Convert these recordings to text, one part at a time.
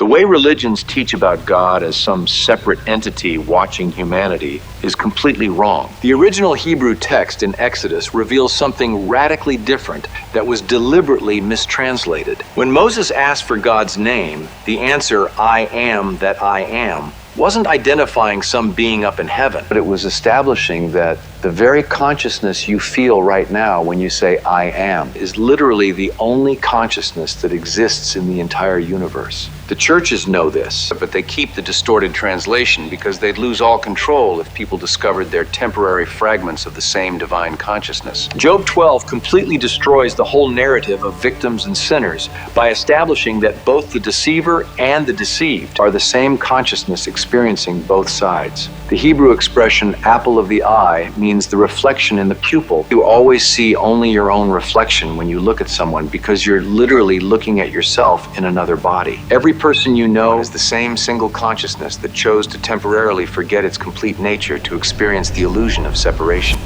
The way religions teach about God as some separate entity watching humanity is completely wrong. The original Hebrew text in Exodus reveals something radically different that was deliberately mistranslated. When Moses asked for God's name, the answer, "I am that I am," wasn't identifying some being up in heaven, but it was establishing that the very consciousness you feel right now when you say "I am" is literally the only consciousness that exists in the entire universe. The churches know this, but they keep the distorted translation because they'd lose all control if people discovered their temporary fragments of the same divine consciousness. Job 12 completely destroys the whole narrative of victims and sinners by establishing that both the deceiver and the deceived are the same consciousness experiencing both sides. The Hebrew expression "apple of the eye" means the reflection in the pupil. You always see only your own reflection when you look at someone because you're literally looking at yourself in another body. Every person you know is the same single consciousness that chose to temporarily forget its complete nature to experience the illusion of separation.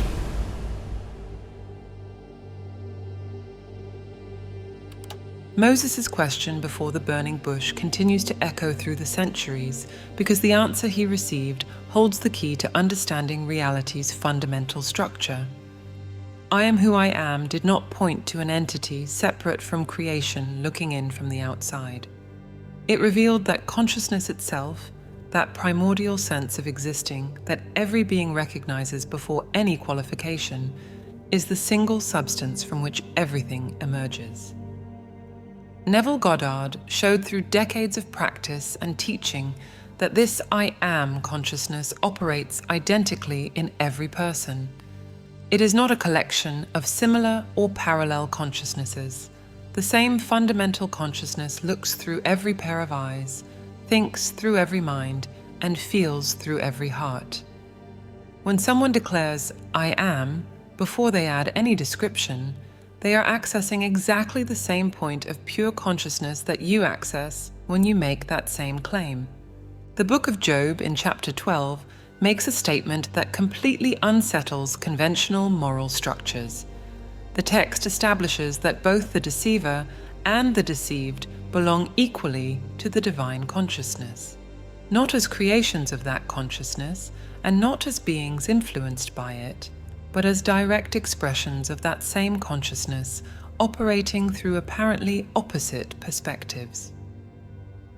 Moses' question before the burning bush continues to echo through the centuries because the answer he received holds the key to understanding reality's fundamental structure. "I am who I am" did not point to an entity separate from creation looking in from the outside. It revealed that consciousness itself, that primordial sense of existing that every being recognizes before any qualification, is the single substance from which everything emerges. Neville Goddard showed through decades of practice and teaching that this "I am" consciousness operates identically in every person. It is not a collection of similar or parallel consciousnesses. The same fundamental consciousness looks through every pair of eyes, thinks through every mind, and feels through every heart. When someone declares "I am" before they add any description, they are accessing exactly the same point of pure consciousness that you access when you make that same claim. The book of Job in chapter 12 makes a statement that completely unsettles conventional moral structures. The text establishes that both the deceiver and the deceived belong equally to the divine consciousness, not as creations of that consciousness and not as beings influenced by it, but as direct expressions of that same consciousness operating through apparently opposite perspectives.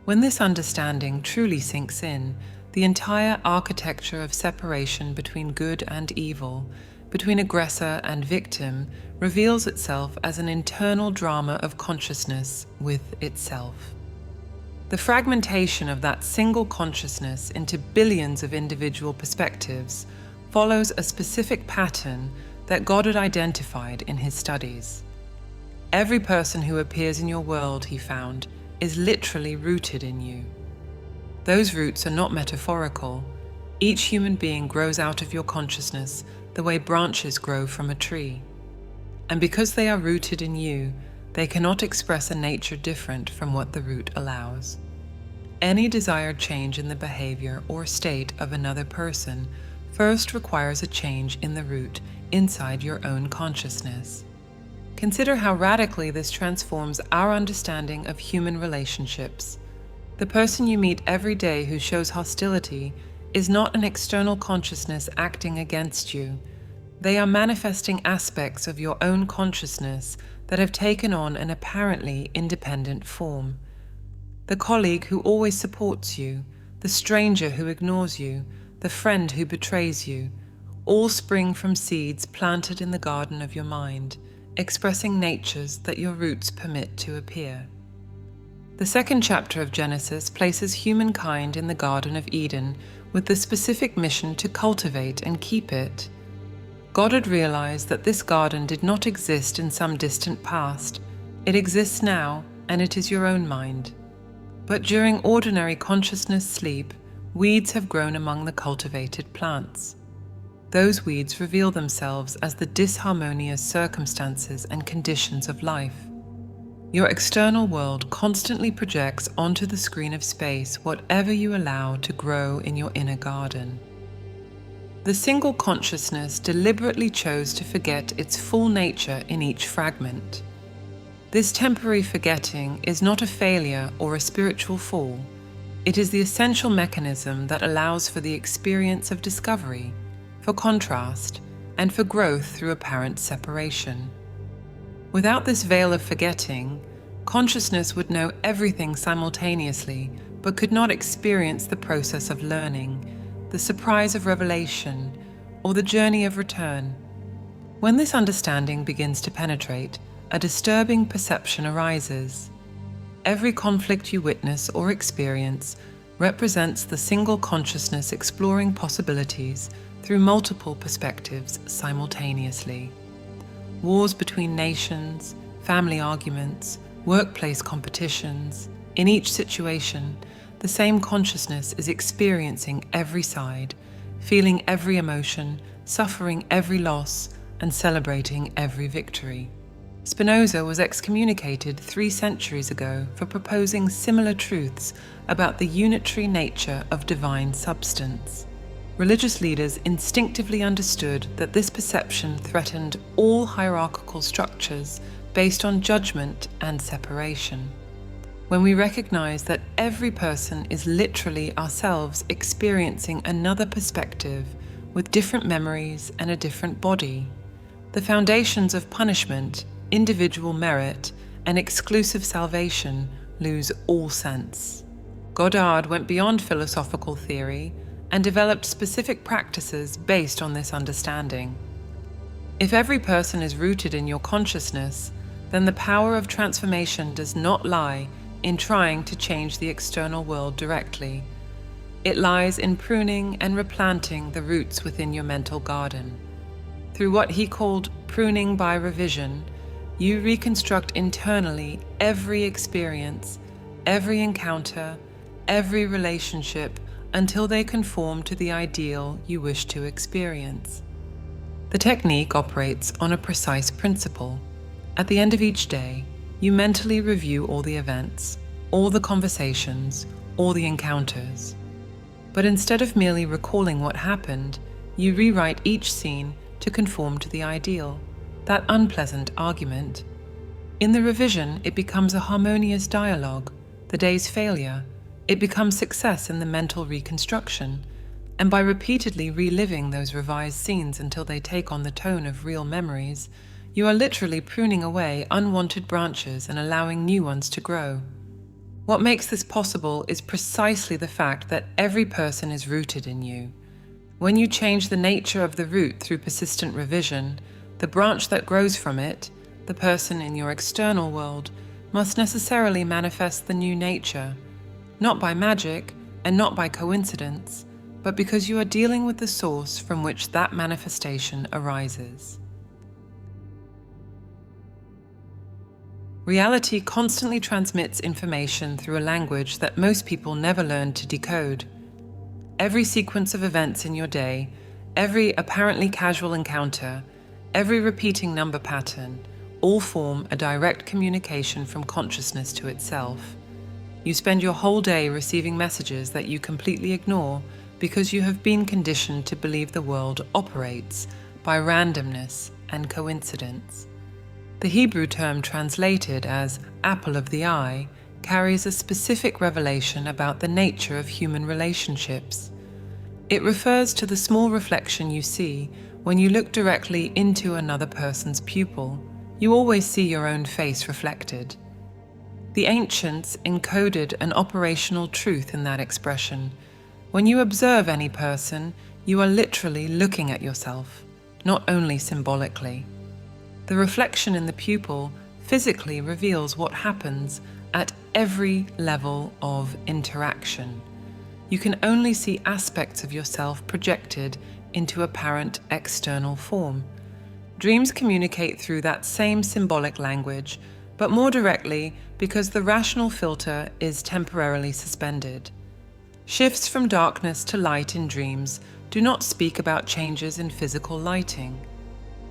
When this understanding truly sinks in, the entire architecture of separation between good and evil, between aggressor and victim, reveals itself as an internal drama of consciousness with itself. The fragmentation of that single consciousness into billions of individual perspectives follows a specific pattern that Goddard identified in his studies. Every person who appears in your world, he found, is literally rooted in you. Those roots are not metaphorical. Each human being grows out of your consciousness the way branches grow from a tree. And because they are rooted in you, they cannot express a nature different from what the root allows. Any desired change in the behavior or state of another person first requires a change in the root inside your own consciousness. Consider how radically this transforms our understanding of human relationships. The person you meet every day who shows hostility is not an external consciousness acting against you. They are manifesting aspects of your own consciousness that have taken on an apparently independent form. The colleague who always supports you, the stranger who ignores you, the friend who betrays you, all spring from seeds planted in the garden of your mind, expressing natures that your roots permit to appear. The second chapter of Genesis places humankind in the Garden of Eden with the specific mission to cultivate and keep it. Goddard realized that this garden did not exist in some distant past. It exists now, and it is your own mind. But during ordinary consciousness sleep, weeds have grown among the cultivated plants. Those weeds reveal themselves as the disharmonious circumstances and conditions of life. Your external world constantly projects onto the screen of space whatever you allow to grow in your inner garden. The single consciousness deliberately chose to forget its full nature in each fragment. This temporary forgetting is not a failure or a spiritual fall. It is the essential mechanism that allows for the experience of discovery, for contrast, and for growth through apparent separation. Without this veil of forgetting, consciousness would know everything simultaneously, but could not experience the process of learning, the surprise of revelation, or the journey of return. When this understanding begins to penetrate, a disturbing perception arises. Every conflict you witness or experience represents the single consciousness exploring possibilities through multiple perspectives simultaneously. Wars between nations, family arguments, workplace competitions. In each situation, the same consciousness is experiencing every side, feeling every emotion, suffering every loss, and celebrating every victory. Spinoza was excommunicated 3 centuries ago for proposing similar truths about the unitary nature of divine substance. Religious leaders instinctively understood that this perception threatened all hierarchical structures based on judgment and separation. When we recognize that every person is literally ourselves experiencing another perspective with different memories and a different body, the foundations of punishment, individual merit, and exclusive salvation lose all sense. Goddard went beyond philosophical theory and developed specific practices based on this understanding. If every person is rooted in your consciousness, then the power of transformation does not lie in trying to change the external world directly. It lies in pruning and replanting the roots within your mental garden. Through what he called pruning by revision, you reconstruct internally every experience, every encounter, every relationship until they conform to the ideal you wish to experience. The technique operates on a precise principle. At the end of each day, you mentally review all the events, all the conversations, all the encounters. But instead of merely recalling what happened, you rewrite each scene to conform to the ideal, that unpleasant argument. In the revision, it becomes a harmonious dialogue. The day's failure, it becomes success in the mental reconstruction. And by repeatedly reliving those revised scenes until they take on the tone of real memories, you are literally pruning away unwanted branches and allowing new ones to grow. What makes this possible is precisely the fact that every person is rooted in you. When you change the nature of the root through persistent revision, the branch that grows from it, the person in your external world, must necessarily manifest the new nature, not by magic and not by coincidence, but because you are dealing with the source from which that manifestation arises. Reality constantly transmits information through a language that most people never learn to decode. Every sequence of events in your day, every apparently casual encounter, every repeating number pattern, all form a direct communication from consciousness to itself. You spend your whole day receiving messages that you completely ignore because you have been conditioned to believe the world operates by randomness and coincidence. The Hebrew term translated as apple of the eye carries a specific revelation about the nature of human relationships. It refers to the small reflection you see when you look directly into another person's pupil. You always see your own face reflected. The ancients encoded an operational truth in that expression. When you observe any person, you are literally looking at yourself, not only symbolically. The reflection in the pupil physically reveals what happens at every level of interaction. You can only see aspects of yourself projected into apparent external form. Dreams communicate through that same symbolic language, but more directly because the rational filter is temporarily suspended. Shifts from darkness to light in dreams do not speak about changes in physical lighting.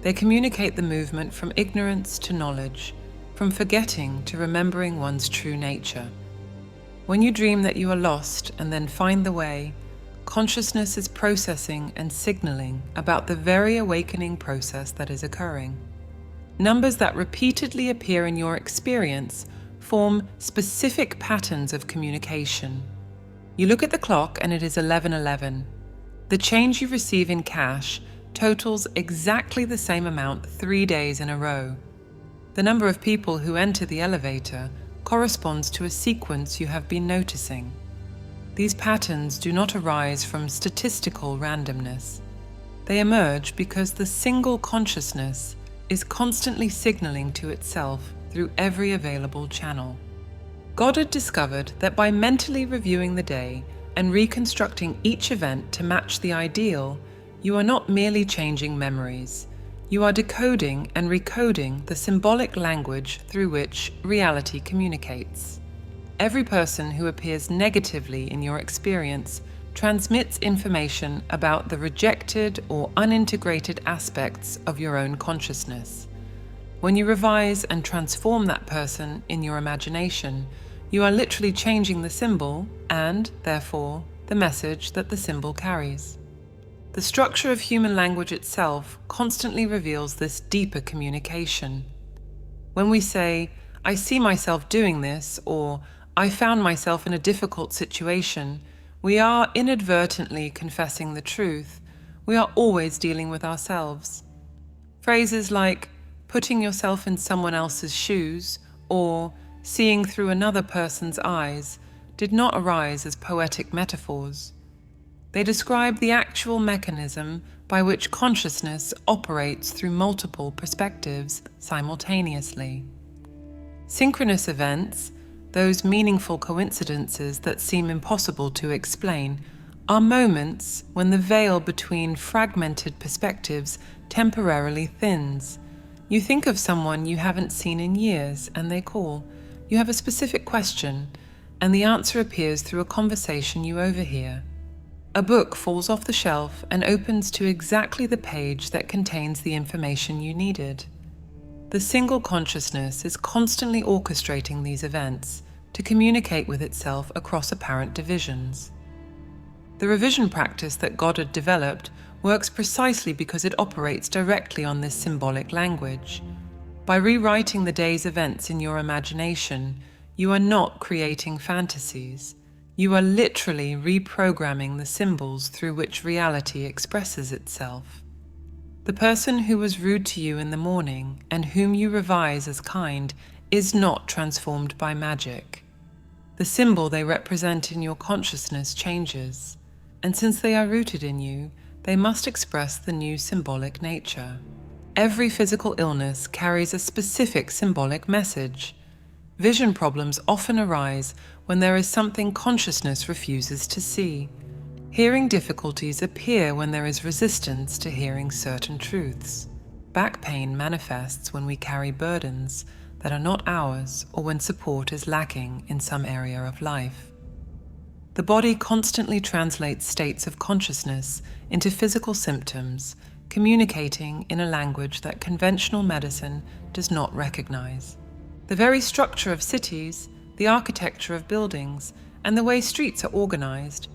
They communicate the movement from ignorance to knowledge, from forgetting to remembering one's true nature. When you dream that you are lost and then find the way, consciousness is processing and signaling about the very awakening process that is occurring. Numbers that repeatedly appear in your experience form specific patterns of communication. You look at the clock and it is 11:11. The change you receive in cash totals exactly the same amount 3 days in a row. The number of people who enter the elevator corresponds to a sequence you have been noticing. These patterns do not arise from statistical randomness. They emerge because the single consciousness is constantly signaling to itself through every available channel. Goddard discovered that by mentally reviewing the day and reconstructing each event to match the ideal, you are not merely changing memories. You are decoding and recoding the symbolic language through which reality communicates. Every person who appears negatively in your experience transmits information about the rejected or unintegrated aspects of your own consciousness. When you revise and transform that person in your imagination, you are literally changing the symbol and, therefore, the message that the symbol carries. The structure of human language itself constantly reveals this deeper communication. When we say, "I see myself doing this," or "I found myself in a difficult situation," we are inadvertently confessing the truth. We are always dealing with ourselves. Phrases like "putting yourself in someone else's shoes" or "seeing through another person's eyes" did not arise as poetic metaphors. They describe the actual mechanism by which consciousness operates through multiple perspectives simultaneously. Synchronous events, those meaningful coincidences that seem impossible to explain, are moments when the veil between fragmented perspectives temporarily thins. You think of someone you haven't seen in years and they call. You have a specific question, and the answer appears through a conversation you overhear. A book falls off the shelf and opens to exactly the page that contains the information you needed. The single consciousness is constantly orchestrating these events to communicate with itself across apparent divisions. The revision practice that Goddard developed works precisely because it operates directly on this symbolic language. By rewriting the day's events in your imagination, you are not creating fantasies. You are literally reprogramming the symbols through which reality expresses itself. The person who was rude to you in the morning and whom you revise as kind is not transformed by magic. The symbol they represent in your consciousness changes, and since they are rooted in you, they must express the new symbolic nature. Every physical illness carries a specific symbolic message. Vision problems often arise when there is something consciousness refuses to see. Hearing difficulties appear when there is resistance to hearing certain truths. Back pain manifests when we carry burdens that are not ours or when support is lacking in some area of life. The body constantly translates states of consciousness into physical symptoms, communicating in a language that conventional medicine does not recognize. The very structure of cities, the architecture of buildings, and the way streets are organized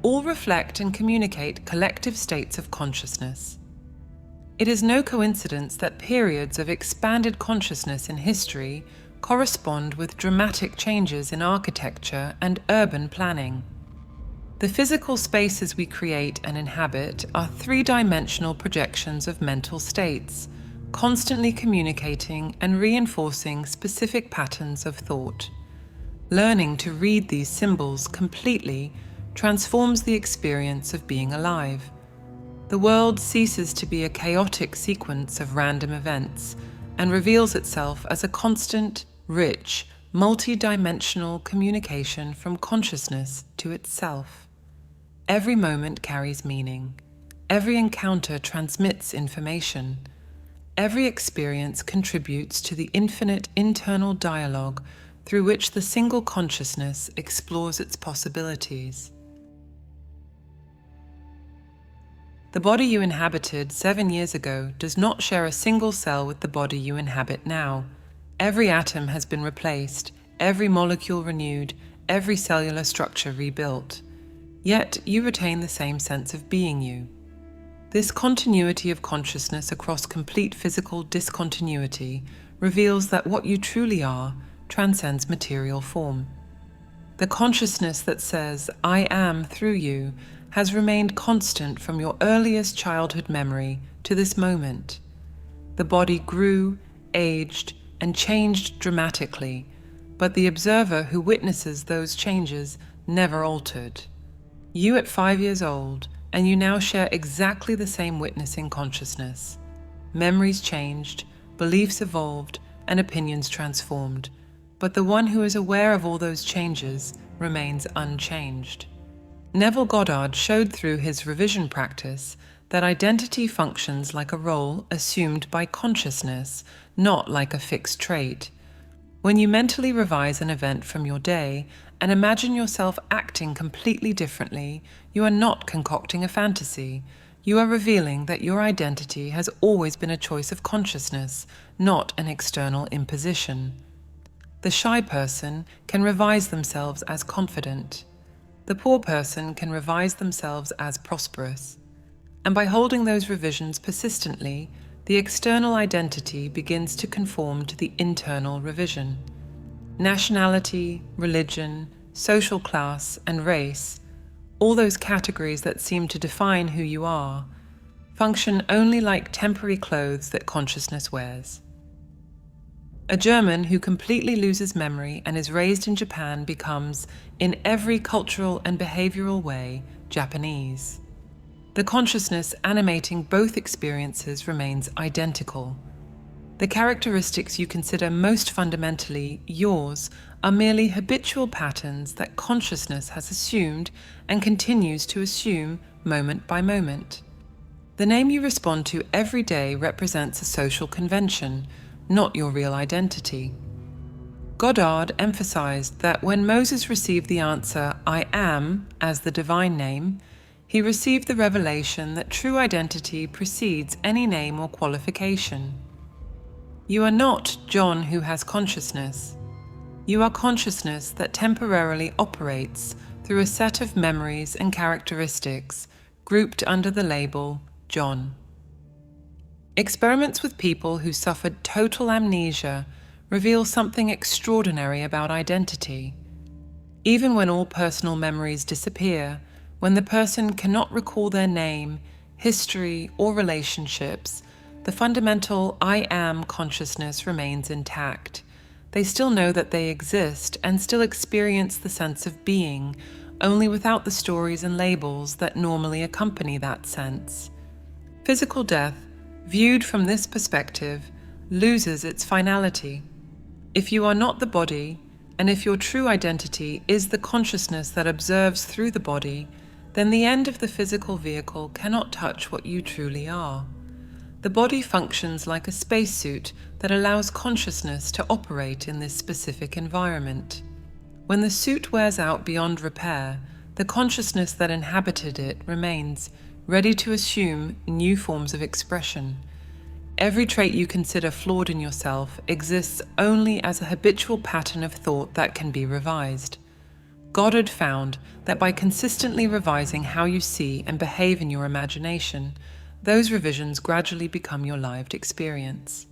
all reflect and communicate collective states of consciousness. It is no coincidence that periods of expanded consciousness in history correspond with dramatic changes in architecture and urban planning. The physical spaces we create and inhabit are three-dimensional projections of mental states, constantly communicating and reinforcing specific patterns of thought. Learning to read these symbols completely transforms the experience of being alive. The world ceases to be a chaotic sequence of random events and reveals itself as a constant, rich, multi-dimensional communication from consciousness to itself. Every moment carries meaning. Every encounter transmits information. Every experience contributes to the infinite internal dialogue through which the single consciousness explores its possibilities. The body you inhabited 7 years ago does not share a single cell with the body you inhabit now. Every atom has been replaced, every molecule renewed, every cellular structure rebuilt. Yet you retain the same sense of being you. This continuity of consciousness across complete physical discontinuity reveals that what you truly are transcends material form. The consciousness that says, "I am" through you has remained constant from your earliest childhood memory to this moment. The body grew, aged, and changed dramatically, but the observer who witnesses those changes never altered. You at 5 years old, and you now share exactly the same witnessing consciousness. Memories changed, beliefs evolved, and opinions transformed, but the one who is aware of all those changes remains unchanged. Neville Goddard showed through his revision practice that identity functions like a role assumed by consciousness, not like a fixed trait. When you mentally revise an event from your day and imagine yourself acting completely differently, you are not concocting a fantasy. You are revealing that your identity has always been a choice of consciousness, not an external imposition. The shy person can revise themselves as confident. The poor person can revise themselves as prosperous. And by holding those revisions persistently, the external identity begins to conform to the internal revision. Nationality, religion, social class, and race, all those categories that seem to define who you are, function only like temporary clothes that consciousness wears. A German who completely loses memory and is raised in Japan becomes, in every cultural and behavioral way, Japanese. The consciousness animating both experiences remains identical. The characteristics you consider most fundamentally yours are merely habitual patterns that consciousness has assumed and continues to assume moment by moment. The name you respond to every day represents a social convention, not your real identity. Goddard emphasized that when Moses received the answer, "I am," as the divine name, he received the revelation that true identity precedes any name or qualification. You are not John who has consciousness. You are consciousness that temporarily operates through a set of memories and characteristics grouped under the label John. Experiments with people who suffered total amnesia reveal something extraordinary about identity. Even when all personal memories disappear, when the person cannot recall their name, history, or relationships, the fundamental I am consciousness remains intact. They still know that they exist and still experience the sense of being, only without the stories and labels that normally accompany that sense. Physical death, viewed from this perspective, loses its finality. If you are not the body, and if your true identity is the consciousness that observes through the body, then the end of the physical vehicle cannot touch what you truly are. The body functions like a spacesuit that allows consciousness to operate in this specific environment. When the suit wears out beyond repair, the consciousness that inhabited it remains, ready to assume new forms of expression. Every trait you consider flawed in yourself exists only as a habitual pattern of thought that can be revised. Goddard found that by consistently revising how you see and behave in your imagination, those revisions gradually become your lived experience.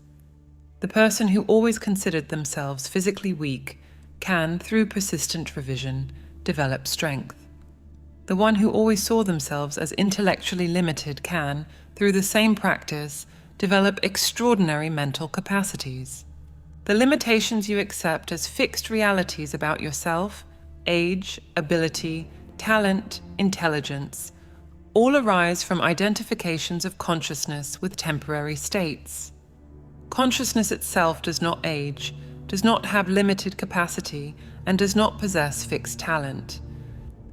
The person who always considered themselves physically weak can, through persistent revision, develop strength. The one who always saw themselves as intellectually limited can, through the same practice, develop extraordinary mental capacities. The limitations you accept as fixed realities about yourself, age, ability, talent, intelligence, all arise from identifications of consciousness with temporary states. Consciousness itself does not age, does not have limited capacity, and does not possess fixed talent.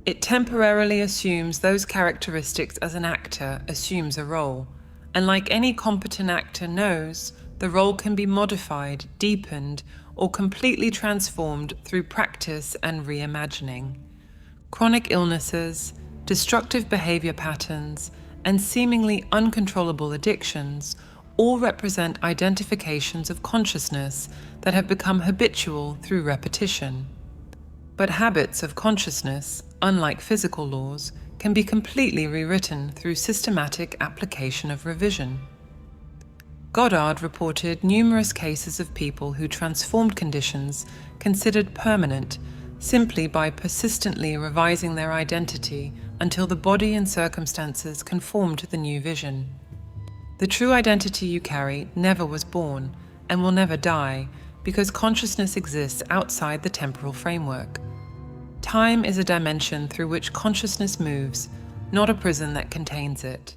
It temporarily assumes those characteristics as an actor assumes a role, and like any competent actor knows, the role can be modified, deepened, or completely transformed through practice and reimagining. Chronic illnesses, destructive behavior patterns, and seemingly uncontrollable addictions all represent identifications of consciousness that have become habitual through repetition. But habits of consciousness, unlike physical laws, can be completely rewritten through systematic application of revision. Goddard reported numerous cases of people who transformed conditions considered permanent simply by persistently revising their identity until the body and circumstances conform to the new vision. The true identity you carry never was born and will never die because consciousness exists outside the temporal framework. Time is a dimension through which consciousness moves, not a prison that contains it.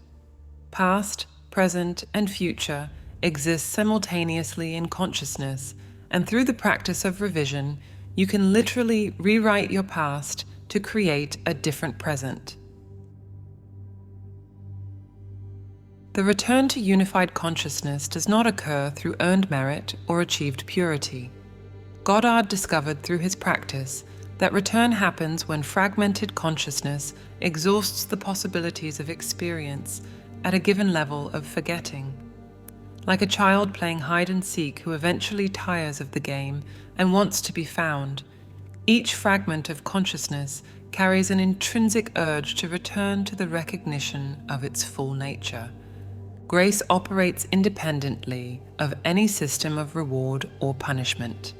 Past, present, and future exist simultaneously in consciousness, and through the practice of revision, you can literally rewrite your past to create a different present. The return to unified consciousness does not occur through earned merit or achieved purity. Goddard discovered through his practice that return happens when fragmented consciousness exhausts the possibilities of experience at a given level of forgetting. Like a child playing hide and seek who eventually tires of the game and wants to be found, each fragment of consciousness carries an intrinsic urge to return to the recognition of its full nature. Grace operates independently of any system of reward or punishment.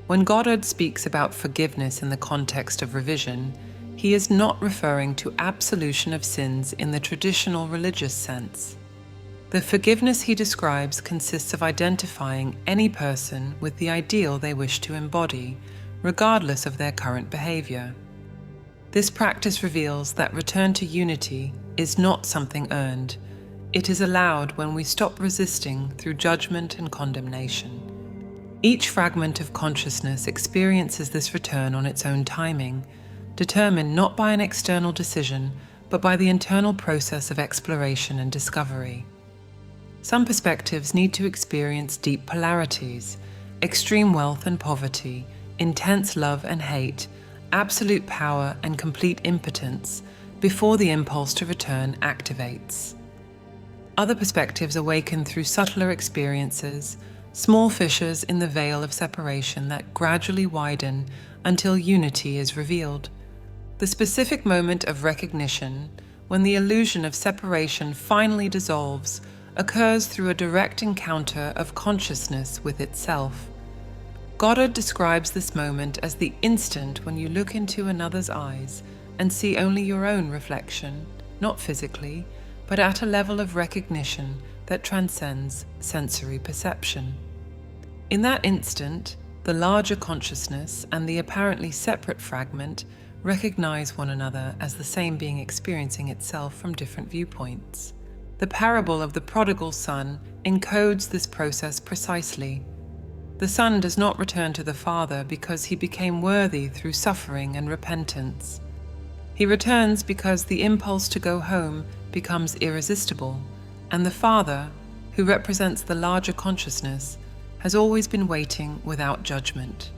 When Goddard speaks about forgiveness in the context of revision, he is not referring to absolution of sins in the traditional religious sense. The forgiveness he describes consists of identifying any person with the ideal they wish to embody, regardless of their current behavior. This practice reveals that return to unity is not something earned. It is allowed when we stop resisting through judgment and condemnation. Each fragment of consciousness experiences this return on its own timing, determined not by an external decision, but by the internal process of exploration and discovery. Some perspectives need to experience deep polarities, extreme wealth and poverty, intense love and hate, absolute power and complete impotence, before the impulse to return activates. Other perspectives awaken through subtler experiences, small fissures in the veil of separation that gradually widen until unity is revealed. The specific moment of recognition, when the illusion of separation finally dissolves, occurs through a direct encounter of consciousness with itself. Goddard describes this moment as the instant when you look into another's eyes and see only your own reflection, not physically, but at a level of recognition that transcends sensory perception. In that instant, the larger consciousness and the apparently separate fragment recognize one another as the same being experiencing itself from different viewpoints. The parable of the prodigal son encodes this process precisely. The son does not return to the father because he became worthy through suffering and repentance. He returns because the impulse to go home becomes irresistible, and the father, who represents the larger consciousness, has always been waiting without judgment.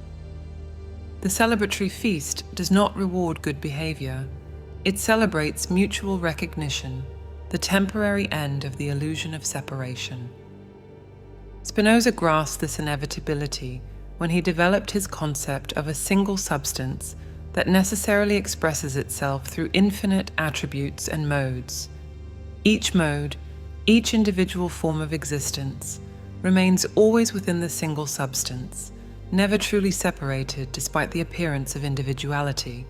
The celebratory feast does not reward good behavior. It celebrates mutual recognition, the temporary end of the illusion of separation. Spinoza grasped this inevitability when he developed his concept of a single substance that necessarily expresses itself through infinite attributes and modes. Each mode, each individual form of existence, remains always within the single substance, never truly separated despite the appearance of individuality.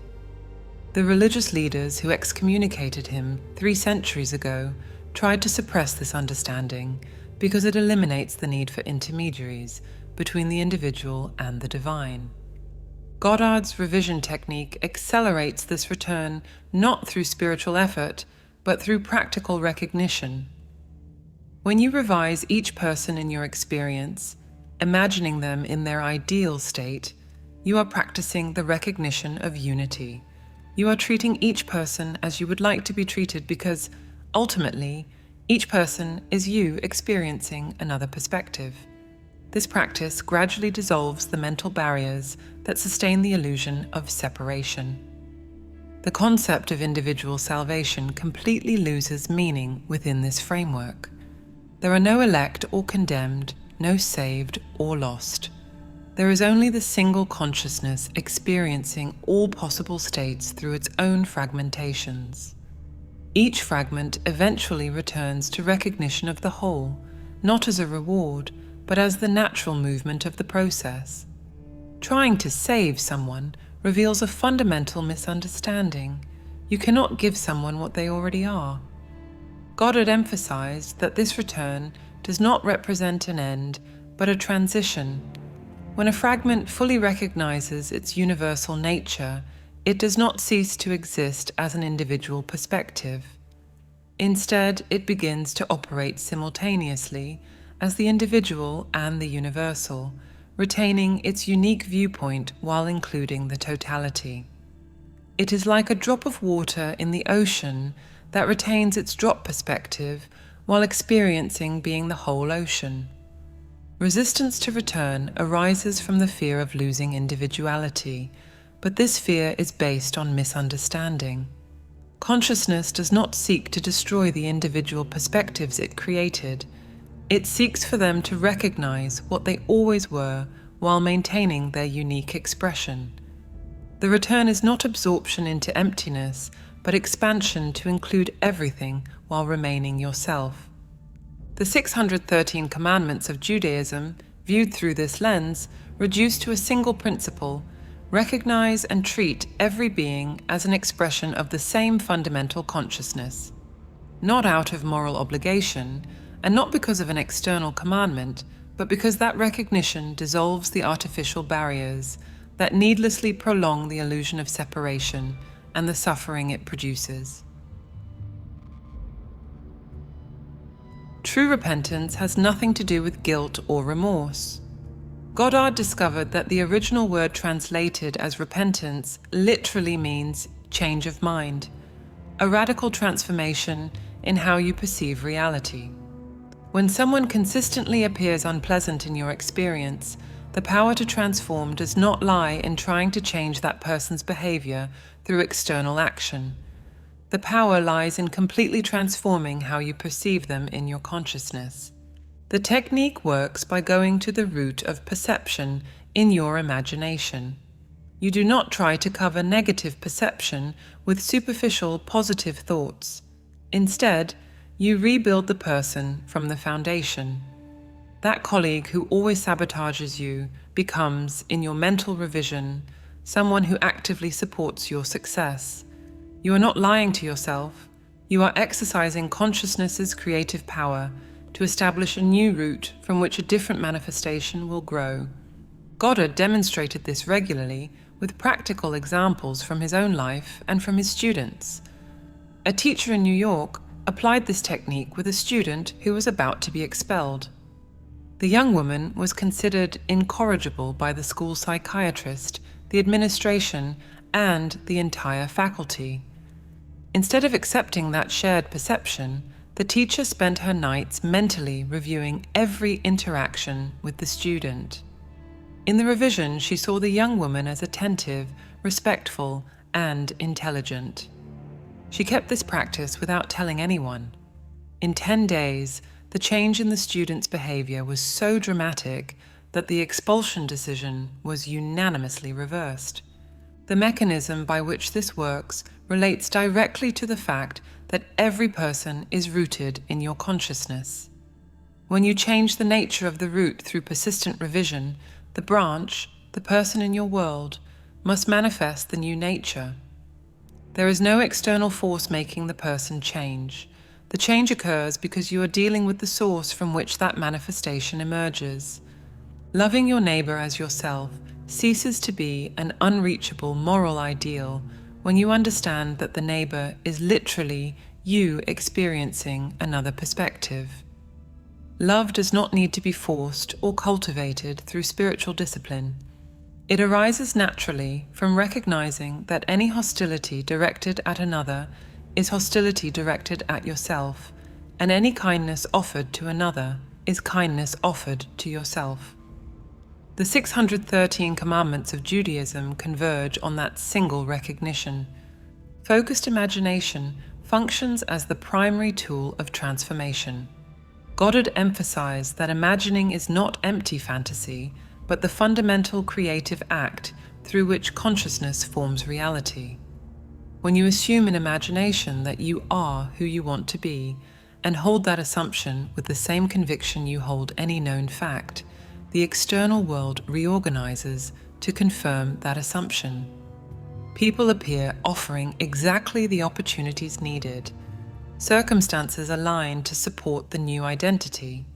The religious leaders who excommunicated him 3 centuries ago tried to suppress this understanding because it eliminates the need for intermediaries between the individual and the divine. Goddard's revision technique accelerates this return not through spiritual effort, but through practical recognition. When you revise each person in your experience, imagining them in their ideal state, you are practicing the recognition of unity. You are treating each person as you would like to be treated because, ultimately, each person is you experiencing another perspective. This practice gradually dissolves the mental barriers that sustain the illusion of separation. The concept of individual salvation completely loses meaning within this framework. There are no elect or condemned, no saved or lost. There is only the single consciousness experiencing all possible states through its own fragmentations. Each fragment eventually returns to recognition of the whole, not as a reward, but as the natural movement of the process. Trying to save someone reveals a fundamental misunderstanding. You cannot give someone what they already are. Goddard emphasized that this return does not represent an end, but a transition. When a fragment fully recognizes its universal nature, it does not cease to exist as an individual perspective. Instead, it begins to operate simultaneously as the individual and the universal, retaining its unique viewpoint while including the totality. It is like a drop of water in the ocean that retains its drop perspective while experiencing being the whole ocean. Resistance to return arises from the fear of losing individuality, but this fear is based on misunderstanding. Consciousness does not seek to destroy the individual perspectives it created. It seeks for them to recognize what they always were while maintaining their unique expression. The return is not absorption into emptiness, but expansion to include everything while remaining yourself. The 613 commandments of Judaism, viewed through this lens, reduce to a single principle: recognize and treat every being as an expression of the same fundamental consciousness. Not out of moral obligation, and not because of an external commandment, but because that recognition dissolves the artificial barriers that needlessly prolong the illusion of separation and the suffering it produces. True repentance has nothing to do with guilt or remorse. Goddard discovered that the original word translated as repentance literally means change of mind, a radical transformation in how you perceive reality. When someone consistently appears unpleasant in your experience, the power to transform does not lie in trying to change that person's behavior through external action. The power lies in completely transforming how you perceive them in your consciousness. The technique works by going to the root of perception in your imagination. You do not try to cover negative perception with superficial positive thoughts. Instead, you rebuild the person from the foundation. That colleague who always sabotages you becomes, in your mental revision, someone who actively supports your success. You are not lying to yourself. You are exercising consciousness's creative power to establish a new route from which a different manifestation will grow. Goddard demonstrated this regularly with practical examples from his own life and from his students. A teacher in New York applied this technique with a student who was about to be expelled. The young woman was considered incorrigible by the school psychiatrist, the administration, and the entire faculty. Instead of accepting that shared perception, the teacher spent her nights mentally reviewing every interaction with the student. In the revision, she saw the young woman as attentive, respectful, and intelligent. She kept this practice without telling anyone. In 10 days, the change in the student's behavior was so dramatic that the expulsion decision was unanimously reversed. The mechanism by which this works relates directly to the fact that every person is rooted in your consciousness. When you change the nature of the root through persistent revision, the branch, the person in your world, must manifest the new nature. There is no external force making the person change. The change occurs because you are dealing with the source from which that manifestation emerges. Loving your neighbor as yourself ceases to be an unreachable moral ideal when you understand that the neighbor is literally you experiencing another perspective. Love does not need to be forced or cultivated through spiritual discipline. It arises naturally from recognizing that any hostility directed at another is hostility directed at yourself, and any kindness offered to another is kindness offered to yourself. The 613 commandments of Judaism converge on that single recognition. Focused imagination functions as the primary tool of transformation. Goddard emphasized that imagining is not empty fantasy, but the fundamental creative act through which consciousness forms reality. When you assume in imagination that you are who you want to be, and hold that assumption with the same conviction you hold any known fact, the external world reorganizes to confirm that assumption. People appear offering exactly the opportunities needed. Circumstances align to support the new identity.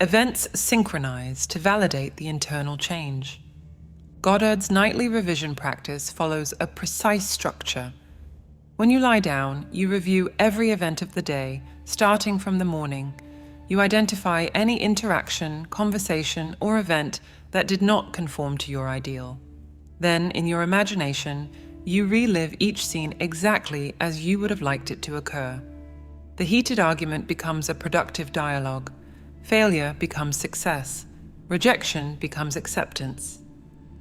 Events synchronize to validate the internal change. Goddard's nightly revision practice follows a precise structure. When you lie down, you review every event of the day, starting from the morning. You identify any interaction, conversation, or event that did not conform to your ideal. Then, in your imagination, you relive each scene exactly as you would have liked it to occur. The heated argument becomes a productive dialogue. Failure becomes success. Rejection becomes acceptance.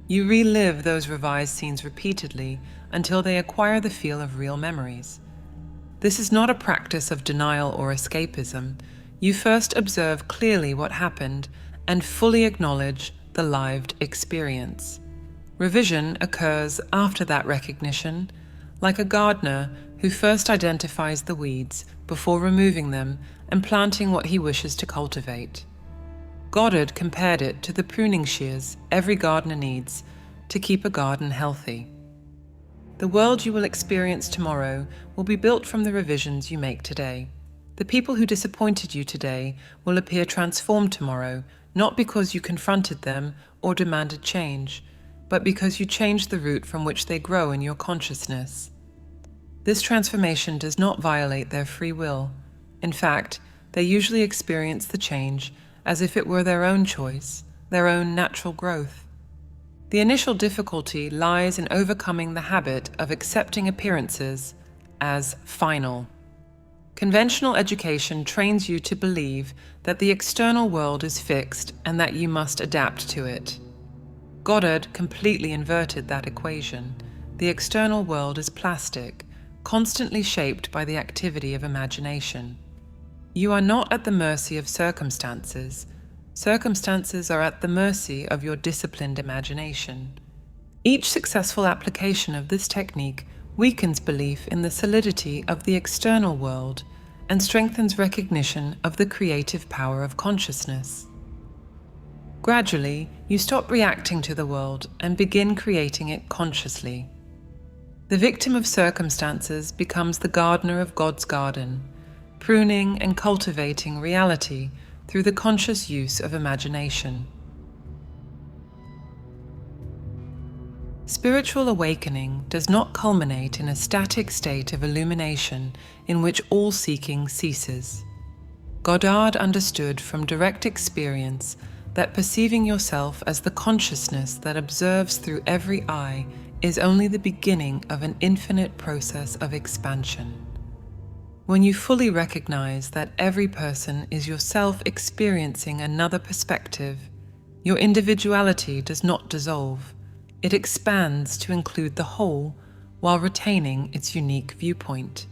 You relive those revised scenes repeatedly until they acquire the feel of real memories. This is not a practice of denial or escapism. You first observe clearly what happened and fully acknowledge the lived experience. Revision occurs after that recognition, like a gardener who first identifies the weeds before removing them and planting what he wishes to cultivate. Goddard compared it to the pruning shears every gardener needs to keep a garden healthy. The world you will experience tomorrow will be built from the revisions you make today. The people who disappointed you today will appear transformed tomorrow, not because you confronted them or demanded change, but because you changed the root from which they grow in your consciousness. This transformation does not violate their free will. In fact, they usually experience the change as if it were their own choice, their own natural growth. The initial difficulty lies in overcoming the habit of accepting appearances as final. Conventional education trains you to believe that the external world is fixed and that you must adapt to it. Goddard completely inverted that equation. The external world is plastic, constantly shaped by the activity of imagination. You are not at the mercy of circumstances. Circumstances are at the mercy of your disciplined imagination. Each successful application of this technique weakens belief in the solidity of the external world and strengthens recognition of the creative power of consciousness. Gradually, you stop reacting to the world and begin creating it consciously. The victim of circumstances becomes the gardener of God's garden, pruning and cultivating reality through the conscious use of imagination. Spiritual awakening does not culminate in a static state of illumination in which all seeking ceases. Goddard understood from direct experience that perceiving yourself as the consciousness that observes through every eye is only the beginning of an infinite process of expansion. When you fully recognize that every person is yourself experiencing another perspective, your individuality does not dissolve. It expands to include the whole while retaining its unique viewpoint.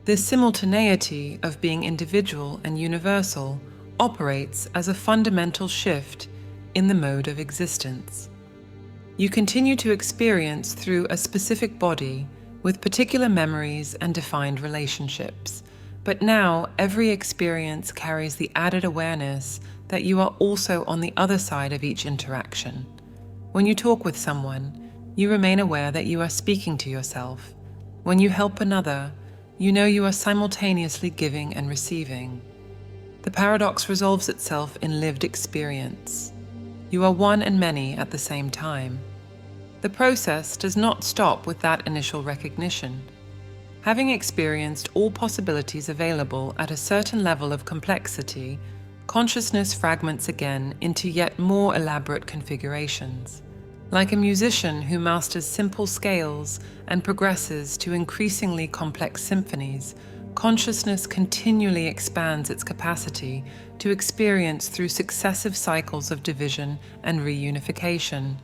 This simultaneity of being individual and universal operates as a fundamental shift in the mode of existence. You continue to experience through a specific body with particular memories and defined relationships, but now every experience carries the added awareness that you are also on the other side of each interaction. When you talk with someone, you remain aware that you are speaking to yourself. When you help another, you know you are simultaneously giving and receiving. The paradox resolves itself in lived experience. You are one and many at the same time. The process does not stop with that initial recognition. Having experienced all possibilities available at a certain level of complexity, consciousness fragments again into yet more elaborate configurations. Like a musician who masters simple scales and progresses to increasingly complex symphonies, consciousness continually expands its capacity to experience through successive cycles of division and reunification.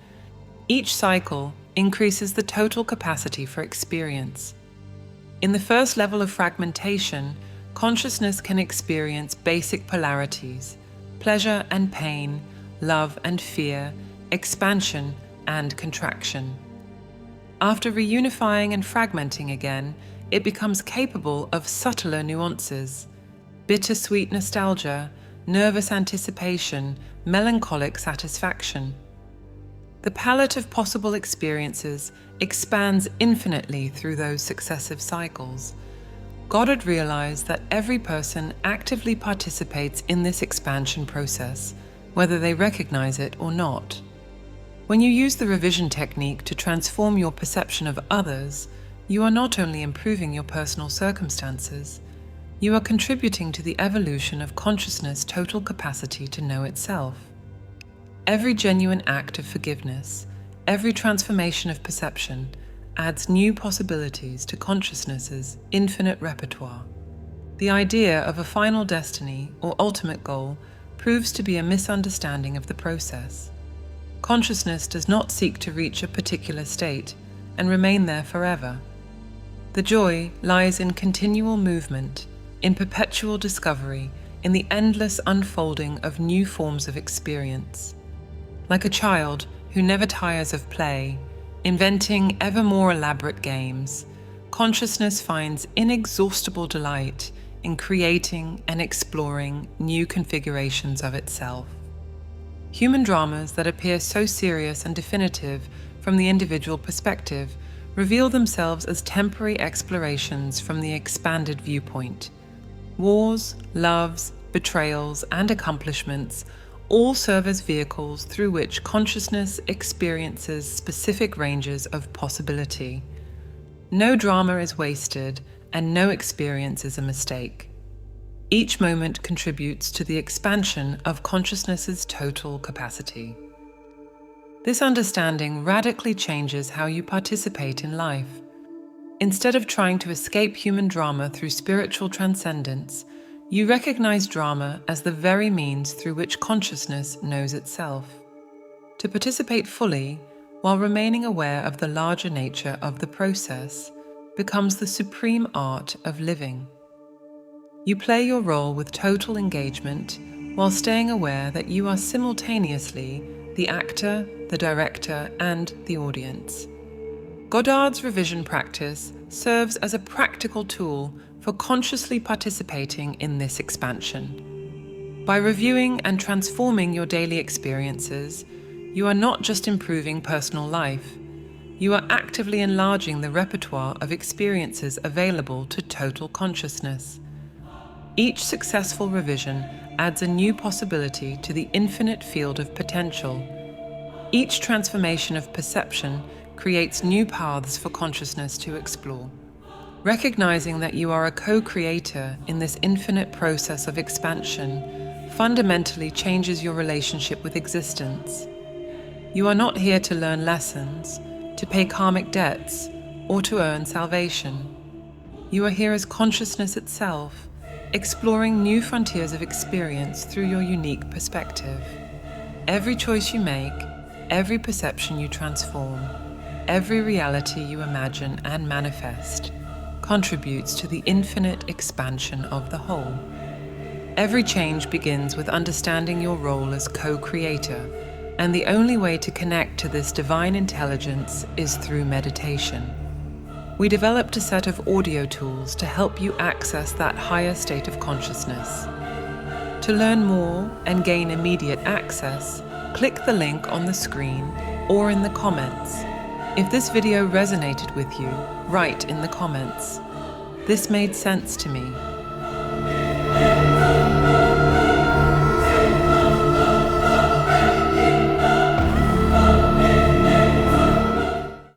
Each cycle increases the total capacity for experience. In the first level of fragmentation, consciousness can experience basic polarities, pleasure and pain, love and fear, expansion and contraction. After reunifying and fragmenting again, it becomes capable of subtler nuances: bittersweet nostalgia, nervous anticipation, melancholic satisfaction. The palette of possible experiences expands infinitely through those successive cycles. Goddard realized that every person actively participates in this expansion process, whether they recognize it or not. When you use the revision technique to transform your perception of others, you are not only improving your personal circumstances, you are contributing to the evolution of consciousness' total capacity to know itself. Every genuine act of forgiveness, every transformation of perception, adds new possibilities to consciousness's infinite repertoire. The idea of a final destiny or ultimate goal proves to be a misunderstanding of the process. Consciousness does not seek to reach a particular state and remain there forever. The joy lies in continual movement, in perpetual discovery, in the endless unfolding of new forms of experience. Like a child who never tires of play, inventing ever more elaborate games, consciousness finds inexhaustible delight in creating and exploring new configurations of itself. Human dramas that appear so serious and definitive from the individual perspective reveal themselves as temporary explorations from the expanded viewpoint. Wars, loves, betrayals, and accomplishments all serve as vehicles through which consciousness experiences specific ranges of possibility. No drama is wasted, and no experience is a mistake. Each moment contributes to the expansion of consciousness's total capacity. This understanding radically changes how you participate in life. Instead of trying to escape human drama through spiritual transcendence, you recognize drama as the very means through which consciousness knows itself. To participate fully, while remaining aware of the larger nature of the process, becomes the supreme art of living. You play your role with total engagement, while staying aware that you are simultaneously the actor, the director, and the audience. Goddard's revision practice serves as a practical tool for consciously participating in this expansion. By reviewing and transforming your daily experiences, you are not just improving personal life, you are actively enlarging the repertoire of experiences available to total consciousness. Each successful revision adds a new possibility to the infinite field of potential. Each transformation of perception creates new paths for consciousness to explore. Recognizing that you are a co-creator in this infinite process of expansion fundamentally changes your relationship with existence. You are not here to learn lessons, to pay karmic debts, or to earn salvation. You are here as consciousness itself, exploring new frontiers of experience through your unique perspective. Every choice you make, every perception you transform, every reality you imagine and manifest contributes to the infinite expansion of the whole. Every change begins with understanding your role as co-creator, and the only way to connect to this divine intelligence is through meditation. We developed a set of audio tools to help you access that higher state of consciousness. To learn more and gain immediate access, click the link on the screen or in the comments. If this video resonated with you, write in the comments, "This made sense to me,"